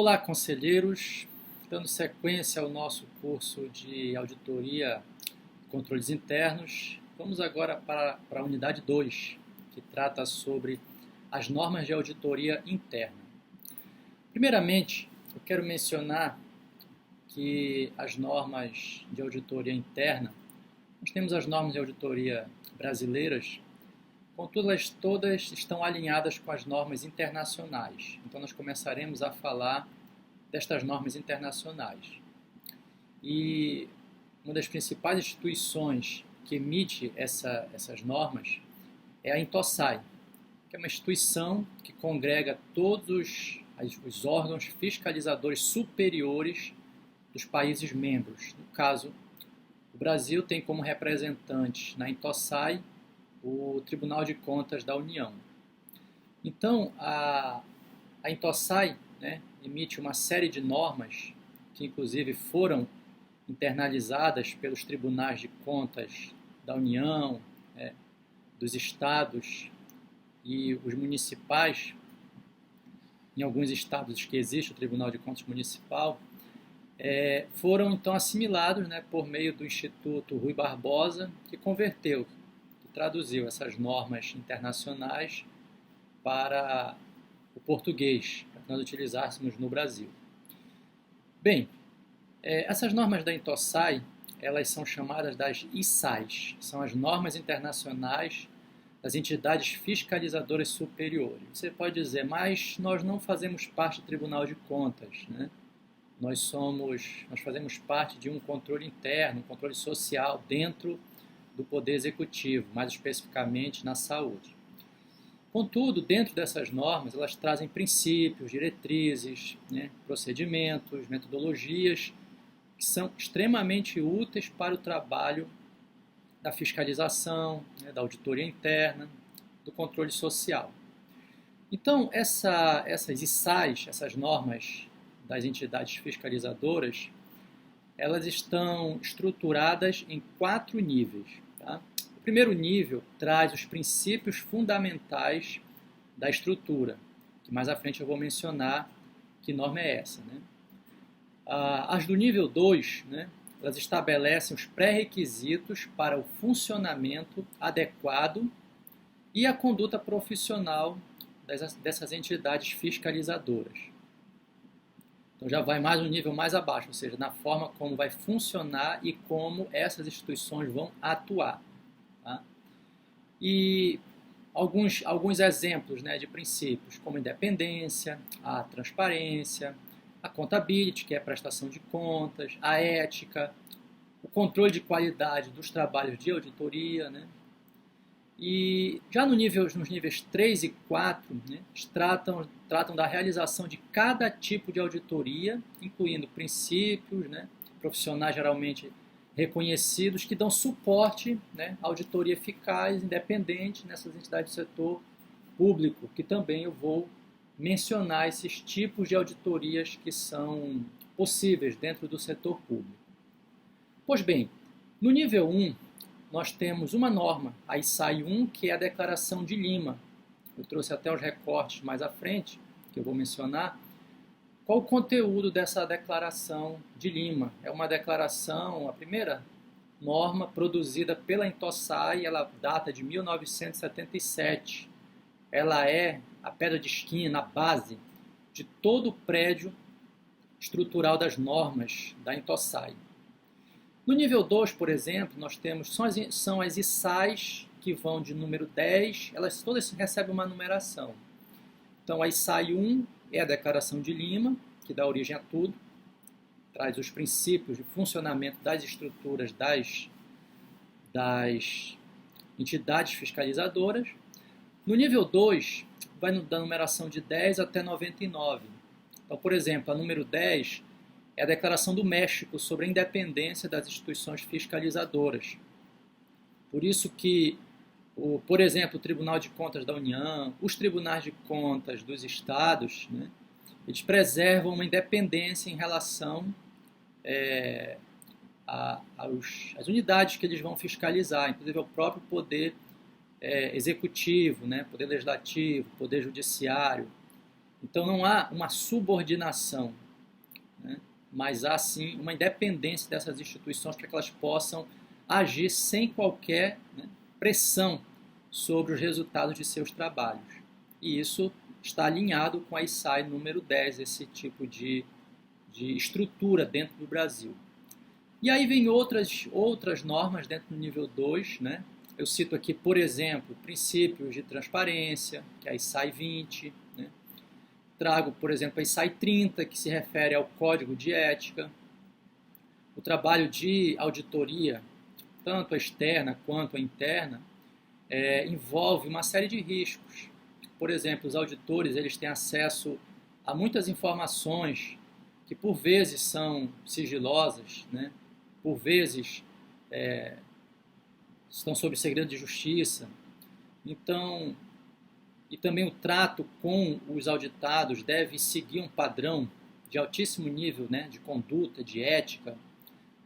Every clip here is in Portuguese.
Olá, conselheiros! Dando sequência ao nosso curso de Auditoria e Controles Internos, vamos agora para a unidade 2, que trata sobre as normas de auditoria interna. Primeiramente, eu quero mencionar que as normas de auditoria interna, nós temos as normas de auditoria brasileiras, contudo, elas todas estão alinhadas com as normas internacionais. Então, nós começaremos a falar destas normas internacionais. E uma das principais instituições que emite essas normas é a INTOSAI, que é uma instituição que congrega todos os órgãos fiscalizadores superiores dos países membros. No caso, o Brasil tem como representantes na INTOSAI o Tribunal de Contas da União. Então, a INTOSAI, emite uma série de normas que, inclusive, foram internalizadas pelos tribunais de contas da União, dos estados e os municipais. Em alguns estados que existe o Tribunal de Contas Municipal, foram então assimilados por meio do Instituto Rui Barbosa, que converteu, que traduziu essas normas internacionais para o português, para que nós utilizássemos no Brasil. Bem, essas normas da INTOSAI, elas são chamadas das ISAIs, são as normas internacionais das entidades fiscalizadoras superiores. Você pode dizer, mas nós não fazemos parte do Tribunal de Contas, né? Nós fazemos parte de um controle interno, um controle social dentro do Poder Executivo, mais especificamente na saúde. Contudo, dentro dessas normas, elas trazem princípios, diretrizes, procedimentos, metodologias que são extremamente úteis para o trabalho da fiscalização, da auditoria interna, do controle social. Então, essas ISAIs, essas normas das entidades fiscalizadoras, elas estão estruturadas em 4 níveis. Tá? O primeiro nível traz os princípios fundamentais da estrutura, que mais à frente eu vou mencionar que norma é essa. As do nível 2, elas estabelecem os pré-requisitos para o funcionamento adequado e a conduta profissional dessas entidades fiscalizadoras. Então já vai mais um nível mais abaixo, ou seja, na forma como vai funcionar e como essas instituições vão atuar. Tá? E alguns exemplos de princípios, como a independência, a transparência, a accountability, que é a prestação de contas, a ética, o controle de qualidade dos trabalhos de auditoria. E já nos níveis 3 e 4, tratam da realização de cada tipo de auditoria, incluindo princípios, profissionais geralmente reconhecidos, que dão suporte à auditoria eficaz, independente nessas entidades do setor público, que também eu vou mencionar esses tipos de auditorias que são possíveis dentro do setor público. Pois bem, no nível 1, nós temos uma norma, a ISAI 1, que é a Declaração de Lima. Eu trouxe até os recortes mais à frente, que eu vou mencionar. Qual o conteúdo dessa Declaração de Lima? É uma declaração, a primeira norma produzida pela INTOSAI, ela data de 1977. Ela é a pedra de esquina, a base de todo o prédio estrutural das normas da INTOSAI. No nível 2, por exemplo, nós temos, são as ISAIs, que vão de número 10, elas todas recebem uma numeração. Então, a ISAI 1 é a Declaração de Lima, que dá origem a tudo, traz os princípios de funcionamento das estruturas das entidades fiscalizadoras. No nível 2, vai da numeração de 10 até 99. Então, por exemplo, a número 10 é a Declaração do México sobre a independência das instituições fiscalizadoras. Por isso que, por exemplo, o Tribunal de Contas da União, os tribunais de contas dos estados, eles preservam uma independência em relação às unidades que eles vão fiscalizar, inclusive ao próprio poder executivo, poder legislativo, poder judiciário. Então não há uma subordinação, né? Mas há sim uma independência dessas instituições para que elas possam agir sem qualquer, né, pressão sobre os resultados de seus trabalhos. E isso está alinhado com a ISAE número 10, esse tipo de estrutura dentro do Brasil. E aí vem outras normas dentro do nível 2, né? Eu cito aqui, por exemplo, princípios de transparência, que é a ISAE 20, né? Trago, por exemplo, a ISAE 30, que se refere ao código de ética. O trabalho de auditoria, tanto a externa quanto a interna, envolve uma série de riscos. Por exemplo, os auditores eles têm acesso a muitas informações que por vezes são sigilosas, né? Por vezes estão sob segredo de justiça. Então, e também o trato com os auditados deve seguir um padrão de altíssimo nível, né, de conduta, de ética.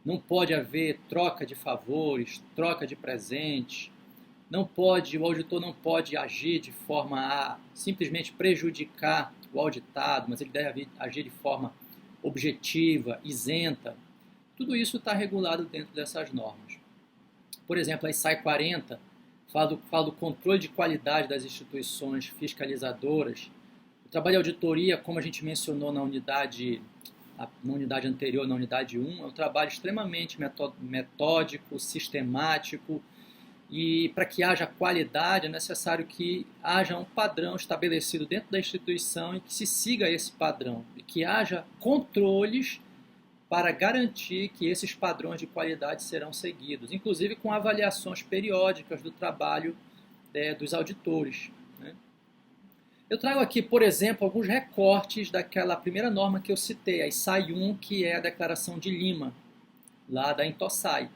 Não pode haver troca de favores, troca de presentes. O auditor não pode agir de forma a simplesmente prejudicar o auditado, mas ele deve agir de forma objetiva, isenta. Tudo isso está regulado dentro dessas normas. Por exemplo, a ISAE 40 fala do controle de qualidade das instituições fiscalizadoras. O trabalho de auditoria, como a gente mencionou na unidade anterior, na unidade 1, é um trabalho extremamente metódico, sistemático, e para que haja qualidade é necessário que haja um padrão estabelecido dentro da instituição e que se siga esse padrão, e que haja controles para garantir que esses padrões de qualidade serão seguidos, inclusive com avaliações periódicas do trabalho dos auditores, né? Eu trago aqui, por exemplo, alguns recortes daquela primeira norma que eu citei, a ISAE 1, que é a Declaração de Lima, lá da Intosai.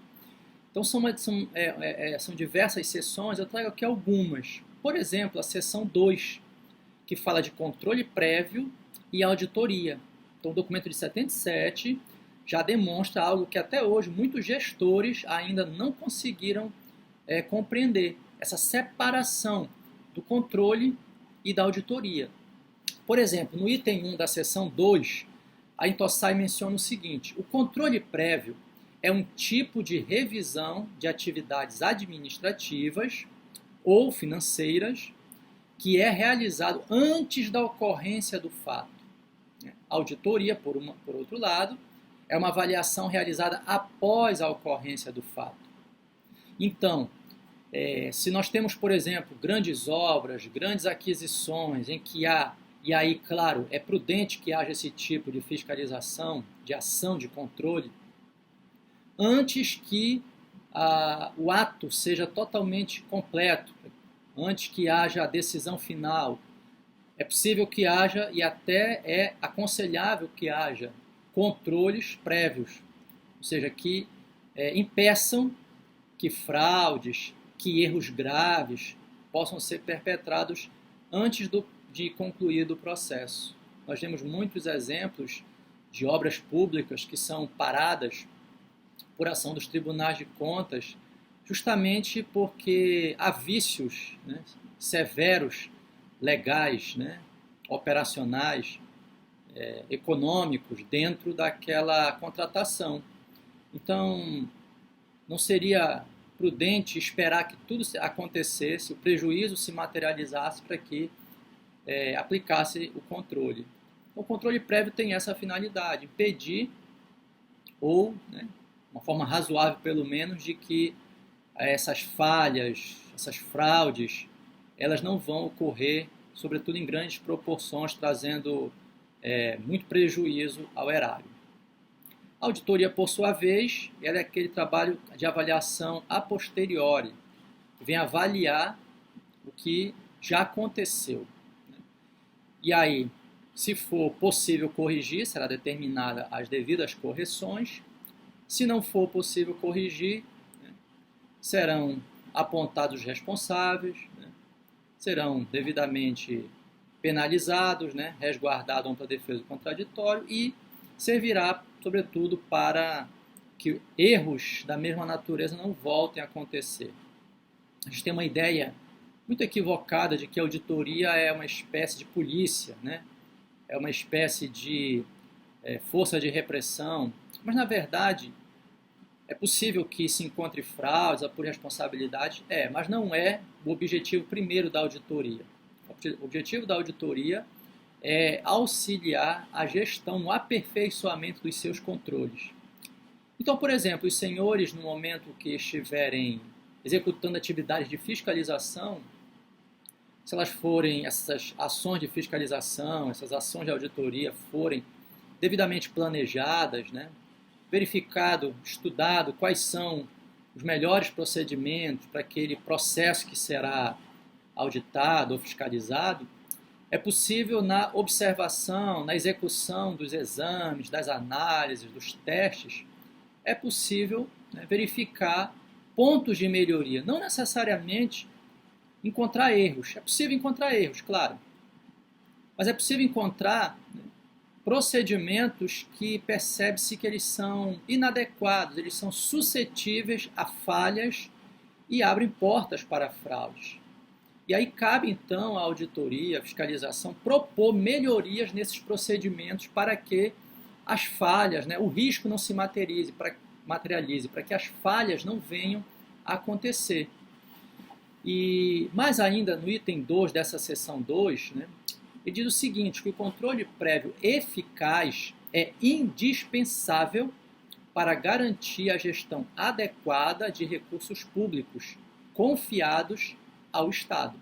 Então são diversas seções, eu trago aqui algumas. Por exemplo, a seção 2, que fala de controle prévio e auditoria. Então o documento de 77 já demonstra algo que até hoje muitos gestores ainda não conseguiram compreender, essa separação do controle e da auditoria. Por exemplo, no item 1 da seção 2, a Intosai menciona o seguinte: o controle prévio é um tipo de revisão de atividades administrativas ou financeiras que é realizado antes da ocorrência do fato. A auditoria, por outro lado, é uma avaliação realizada após a ocorrência do fato. Então, se nós temos, por exemplo, grandes obras, grandes aquisições, em que há, e aí, claro, é prudente que haja esse tipo de fiscalização, de ação de controle, antes que o ato seja totalmente completo, antes que haja a decisão final. É possível que haja, e até é aconselhável que haja, controles prévios, ou seja, que impeçam que fraudes, que erros graves possam ser perpetrados antes de concluído o processo. Nós temos muitos exemplos de obras públicas que são paradas por ação dos tribunais de contas, justamente porque há vícios, né, severos, legais, né, operacionais, econômicos dentro daquela contratação. Então, não seria prudente esperar que tudo acontecesse, o prejuízo se materializasse para que aplicasse o controle. O controle prévio tem essa finalidade, impedir ou, né, uma forma razoável pelo menos, de que essas falhas, essas fraudes, elas não vão ocorrer, sobretudo em grandes proporções, trazendo muito prejuízo ao erário. A auditoria, por sua vez, ela é aquele trabalho de avaliação a posteriori, que vem avaliar o que já aconteceu. E aí, se for possível corrigir, será determinada as devidas correções. Se não for possível corrigir, serão apontados os responsáveis, serão devidamente penalizados, resguardado ampla defesa do contraditório e servirá, sobretudo, para que erros da mesma natureza não voltem a acontecer. A gente tem uma ideia muito equivocada de que a auditoria é uma espécie de polícia, é uma espécie de força de repressão, mas na verdade é possível que se encontre fraudes, apure responsabilidade, mas não é o objetivo primeiro da auditoria. O objetivo da auditoria é auxiliar a gestão no aperfeiçoamento dos seus controles. Então, por exemplo, os senhores, no momento que estiverem executando atividades de fiscalização, se elas forem, essas ações de fiscalização, essas ações de auditoria forem devidamente planejadas, né, verificado, estudado quais são os melhores procedimentos para aquele processo que será auditado ou fiscalizado, é possível na observação, na execução dos exames, das análises, dos testes, é possível verificar pontos de melhoria, não necessariamente encontrar erros. É possível encontrar erros, claro, mas é possível encontrar procedimentos que percebe-se que eles são inadequados, eles são suscetíveis a falhas e abrem portas para fraudes. E aí cabe então à auditoria, à fiscalização, propor melhorias nesses procedimentos para que as falhas, o risco não se materialize, para que as falhas não venham a acontecer. E mais ainda no item 2 dessa seção 2, ele diz o seguinte, que o controle prévio eficaz é indispensável para garantir a gestão adequada de recursos públicos confiados ao Estado.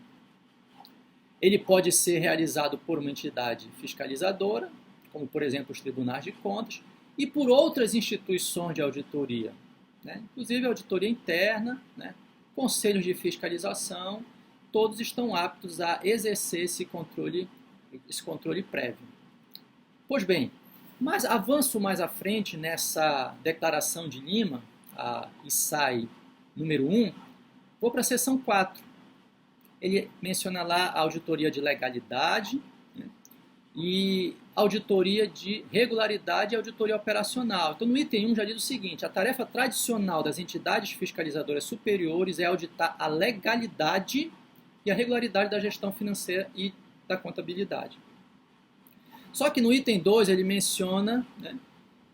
Ele pode ser realizado por uma entidade fiscalizadora, como por exemplo os tribunais de contas, e por outras instituições de auditoria, inclusive a auditoria interna, conselhos de fiscalização, todos estão aptos a exercer esse controle prévio. Pois bem, mas avanço mais à frente nessa declaração de Lima, a ISAI número 1, vou para a seção 4. Ele menciona lá a auditoria de legalidade, e auditoria de regularidade e auditoria operacional. Então, no item 1 já diz o seguinte, a tarefa tradicional das entidades fiscalizadoras superiores é auditar a legalidade e a regularidade da gestão financeira e da contabilidade. Só que no item 2 ele menciona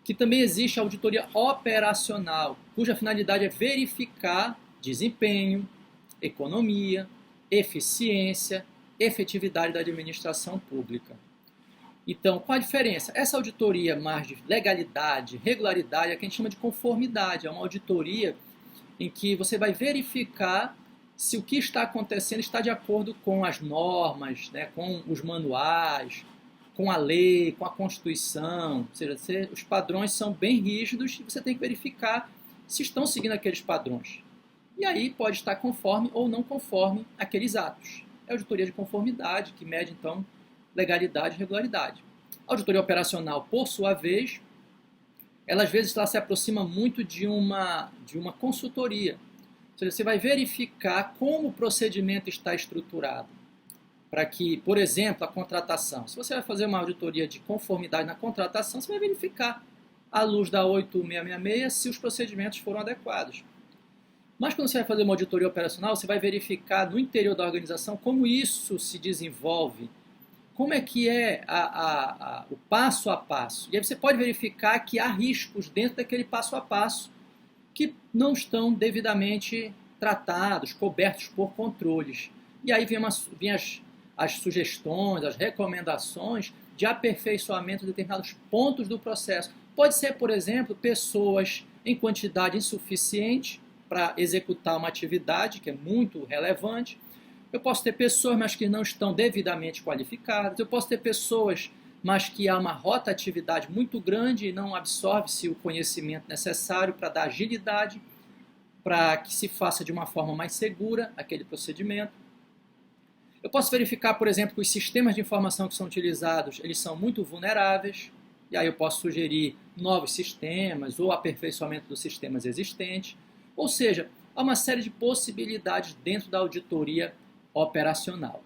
que também existe a auditoria operacional, cuja finalidade é verificar desempenho, economia, eficiência, efetividade da administração pública. Então, qual a diferença? Essa auditoria mais de legalidade, regularidade, é o que a gente chama de conformidade. É uma auditoria em que você vai verificar se o que está acontecendo está de acordo com as normas, com os manuais, com a lei, com a Constituição. Ou seja, os padrões são bem rígidos e você tem que verificar se estão seguindo aqueles padrões. E aí pode estar conforme ou não conforme aqueles atos. É a auditoria de conformidade, que mede, então, legalidade e regularidade. A auditoria operacional, por sua vez, ela às vezes se aproxima muito de uma consultoria. Ou seja, você vai verificar como o procedimento está estruturado. Para que, por exemplo, a contratação. Se você vai fazer uma auditoria de conformidade na contratação, você vai verificar, à luz da 8666, se os procedimentos foram adequados. Mas quando você vai fazer uma auditoria operacional, você vai verificar no interior da organização como isso se desenvolve, como é que é o passo a passo. E aí você pode verificar que há riscos dentro daquele passo a passo que não estão devidamente tratados, cobertos por controles. E aí vem as sugestões, as recomendações de aperfeiçoamento de determinados pontos do processo. Pode ser, por exemplo, pessoas em quantidade insuficiente para executar uma atividade que é muito relevante. Eu posso ter pessoas, mas que não estão devidamente qualificadas. Eu posso ter pessoas, mas que há uma rotatividade muito grande e não absorve-se o conhecimento necessário para dar agilidade, para que se faça de uma forma mais segura aquele procedimento. Eu posso verificar, por exemplo, que os sistemas de informação que são utilizados, eles são muito vulneráveis, e aí eu posso sugerir novos sistemas ou aperfeiçoamento dos sistemas existentes. Ou seja, há uma série de possibilidades dentro da auditoria operacional.